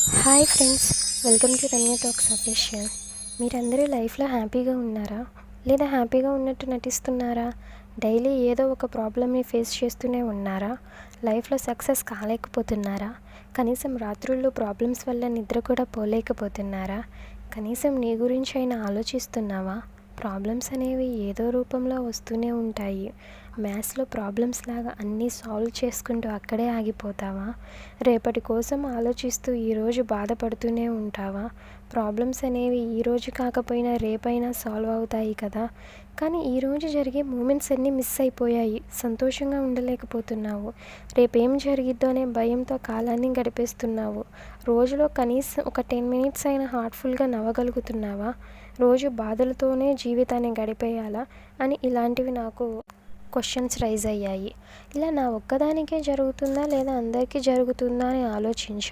Hi friends, welcome to Ramya talks official. మీరందరూ లైఫ్లో హ్యాపీగా ఉన్నారా? లేదా హ్యాపీగా ఉన్నట్టు నటిస్తున్నారా? డైలీ ఏదో ఒక ప్రాబ్లమ్ని ఫేస్ చేస్తూనే ఉన్నారా? లైఫ్లో సక్సెస్ కాలేకపోతున్నారా? కనీసం రాత్రుల్లో ప్రాబ్లమ్స్ వల్ల నిద్ర కూడా పోలేకపోతున్నారా? కనీసం నీ గురించి అయినా ఆలోచిస్తున్నావా? ప్రాబ్లమ్స్ అనేవి ఏదో రూపంలో వస్తూనే ఉంటాయి. మ్యాథ్స్లో ప్రాబ్లమ్స్ లాగా అన్నీ సాల్వ్ చేసుకుంటూ అక్కడే ఆగిపోతావా? రేపటి కోసం ఆలోచిస్తూ ఈరోజు బాధపడుతూనే ఉంటావా? ప్రాబ్లమ్స్ అనేవి ఈరోజు కాకపోయినా రేపైనా సాల్వ్ అవుతాయి కదా. కానీ ఈరోజు జరిగే మూమెంట్స్ అన్నీ మిస్ అయిపోయాయి. సంతోషంగా ఉండలేకపోతున్నావు. రేపేం జరిగిద్దో అనే భయంతో కాలాన్ని గడిపేస్తున్నావు. రోజులో కనీసం ఒక 10 మినిట్స్ అయినా హార్ట్ఫుల్గా నవ్వగలుగుతున్నావా? రోజు బాధలతోనే జీవితాన్ని గడిపేయాలా అని ఇలాంటివి నాకు క్వశ్చన్స్ రైజ్ అయ్యాయి. ఇలా నా ఒక్కదానికే జరుగుతుందా లేదా అందరికీ జరుగుతుందా అని ఆలోచించాను.